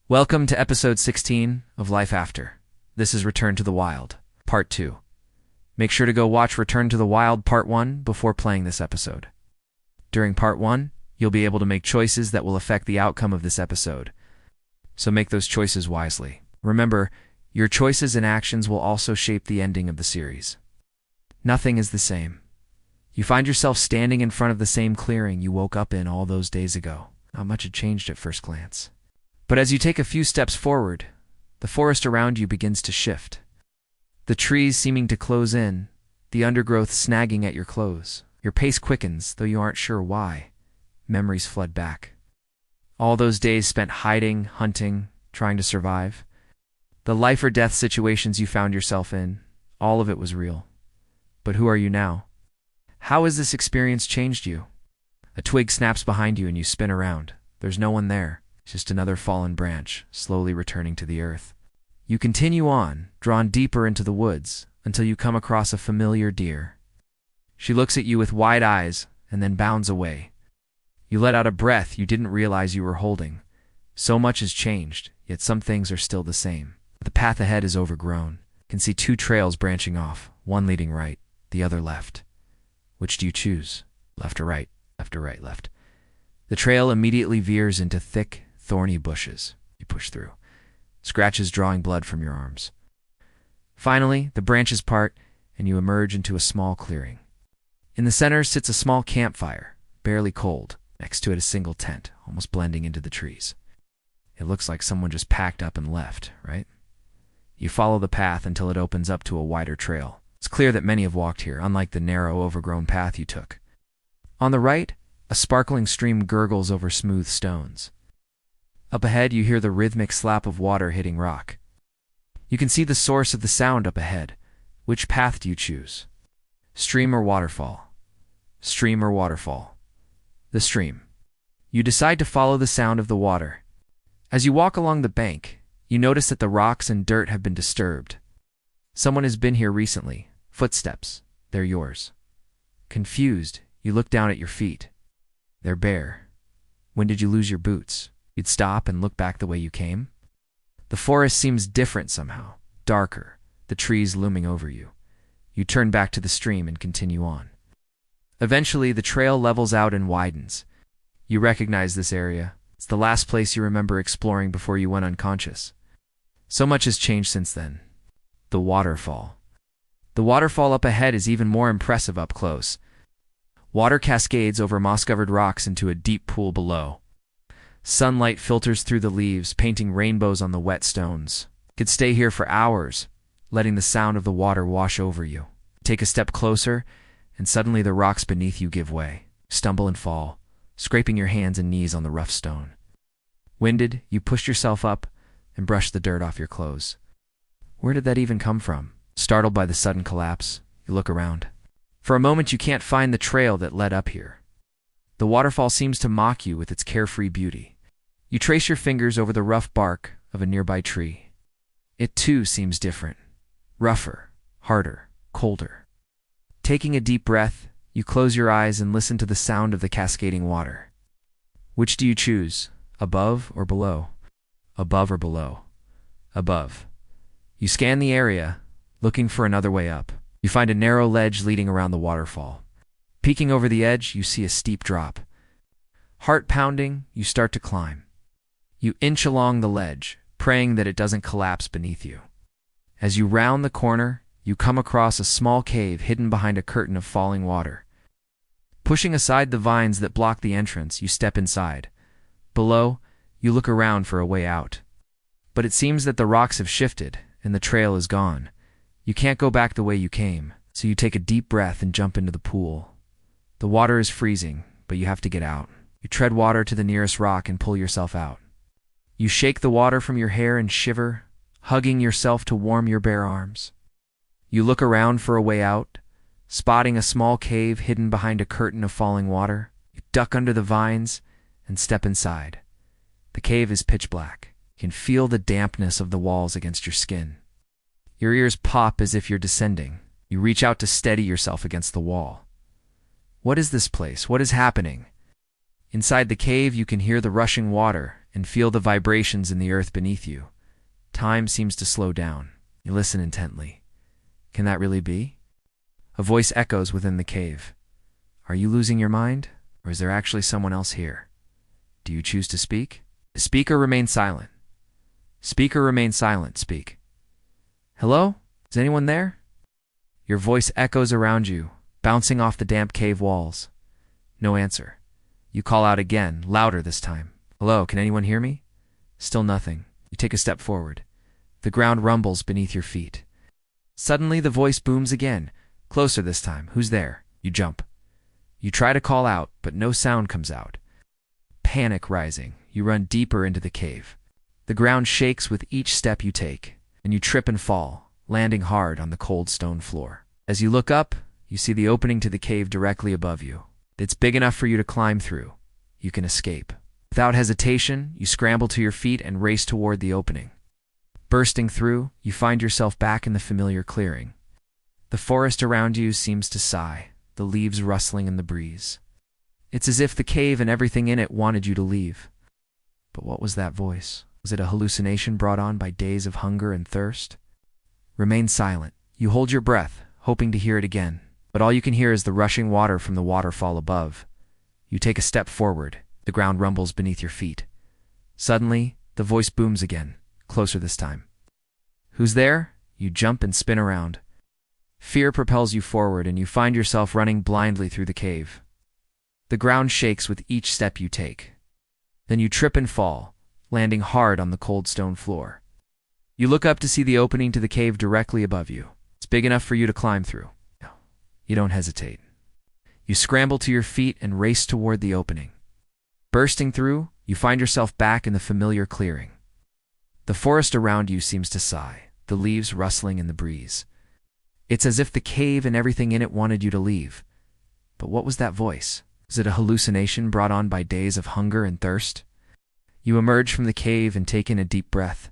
Welcome to episode 16 of Life After. This is Return to the Wild, part 2. Make sure to go watch Return to the Wild part 1 before playing this episode. During part 1, you'll be able to make choices that will affect the outcome of this episode. So make those choices wisely. Remember, your choices and actions will also shape the ending of the series. Nothing is the same. You find yourself standing in front of the same clearing you woke up in all those days ago. Not much had changed at first glance. But as you take a few steps forward, the forest around you begins to shift. The trees seeming to close in, the undergrowth snagging at your clothes. Your pace quickens, though you aren't sure why. Memories flood back. All those days spent hiding, hunting, trying to survive. The life or death situations you found yourself in, all of it was real. But who are you now? How has this experience changed you? A twig snaps behind you and you spin around. There's no one there. Just another fallen branch, slowly returning to the earth. You continue on, drawn deeper into the woods, until you come across a familiar deer. She looks at you with wide eyes, and then bounds away. You let out a breath you didn't realize you were holding. So much has changed, yet some things are still the same. The path ahead is overgrown. You can see two trails branching off, one leading right, the other left. Which do you choose? Left or right? Left or right, left. The trail immediately veers into thick, thorny bushes. You push through, scratches drawing blood from your arms. Finally, the branches part, and you emerge into a small clearing. In the center sits a small campfire, barely cold. Next to it a single tent, almost blending into the trees. It looks like someone just packed up and left, right? You follow the path until it opens up to a wider trail. It's clear that many have walked here, unlike the narrow, overgrown path you took. On the right, a sparkling stream gurgles over smooth stones. Up ahead, you hear the rhythmic slap of water hitting rock. You can see the source of the sound up ahead. Which path do you choose? Stream or waterfall? Stream or waterfall? The stream. You decide to follow the sound of the water. As you walk along the bank, you notice that the rocks and dirt have been disturbed. Someone has been here recently. Footsteps. They're yours. Confused, you look down at your feet. They're bare. When did you lose your boots? You'd stop and look back the way you came? The forest seems different somehow, darker, the trees looming over you. You turn back to the stream and continue on. Eventually, the trail levels out and widens. You recognize this area. It's the last place you remember exploring before you went unconscious. So much has changed since then. The waterfall. The waterfall up ahead is even more impressive up close. Water cascades over moss-covered rocks into a deep pool below. Sunlight filters through the leaves, painting rainbows on the wet stones. You could stay here for hours, letting the sound of the water wash over you. Take a step closer, and suddenly the rocks beneath you give way. Stumble and fall, scraping your hands and knees on the rough stone. Winded, you push yourself up and brush the dirt off your clothes. Where did that even come from? Startled by the sudden collapse, you look around. For a moment, you can't find the trail that led up here. The waterfall seems to mock you with its carefree beauty. You trace your fingers over the rough bark of a nearby tree. It too seems different. Rougher, harder, colder. Taking a deep breath, you close your eyes and listen to the sound of the cascading water. Which do you choose? Above or below? Above or below? Above. You scan the area, looking for another way up. You find a narrow ledge leading around the waterfall. Peeking over the edge, you see a steep drop. Heart pounding, you start to climb. You inch along the ledge, praying that it doesn't collapse beneath you. As you round the corner, you come across a small cave hidden behind a curtain of falling water. Pushing aside the vines that block the entrance, you step inside. Below, you look around for a way out. But it seems that the rocks have shifted, and the trail is gone. You can't go back the way you came, so you take a deep breath and jump into the pool. The water is freezing, but you have to get out. You tread water to the nearest rock and pull yourself out. You shake the water from your hair and shiver, hugging yourself to warm your bare arms. You look around for a way out, spotting a small cave hidden behind a curtain of falling water. You duck under the vines and step inside. The cave is pitch black. You can feel the dampness of the walls against your skin. Your ears pop as if you're descending. You reach out to steady yourself against the wall. What is this place? What is happening? Inside the cave, you can hear the rushing water, and feel the vibrations in the earth beneath you. Time seems to slow down. You listen intently. Can that really be? A voice echoes within the cave. Are you losing your mind, or is there actually someone else here? Do you choose to speak? Speak or remain silent. Speak or remain silent, speak. Hello? Is anyone there? Your voice echoes around you, bouncing off the damp cave walls. No answer. You call out again, louder this time. Hello, can anyone hear me? Still nothing. You take a step forward. The ground rumbles beneath your feet. Suddenly the voice booms again, closer this time. Who's there? You jump. You try to call out, but no sound comes out. Panic rising, you run deeper into the cave. The ground shakes with each step you take, and you trip and fall, landing hard on the cold stone floor. As you look up, you see the opening to the cave directly above you. It's big enough for you to climb through. You can escape. Without hesitation, you scramble to your feet and race toward the opening. Bursting through, you find yourself back in the familiar clearing. The forest around you seems to sigh, the leaves rustling in the breeze. It's as if the cave and everything in it wanted you to leave. But what was that voice? Was it a hallucination brought on by days of hunger and thirst? Remain silent. You hold your breath, hoping to hear it again, but all you can hear is the rushing water from the waterfall above. You take a step forward. The ground rumbles beneath your feet. Suddenly, the voice booms again, closer this time. Who's there? You jump and spin around. Fear propels you forward, and you find yourself running blindly through the cave. The ground shakes with each step you take. Then you trip and fall, landing hard on the cold stone floor. You look up to see the opening to the cave directly above you. It's big enough for you to climb through. You don't hesitate. You scramble to your feet and race toward the opening. Bursting through, you find yourself back in the familiar clearing. The forest around you seems to sigh, the leaves rustling in the breeze. It's as if the cave and everything in it wanted you to leave. But what was that voice? Was it a hallucination brought on by days of hunger and thirst? You emerge from the cave and take in a deep breath.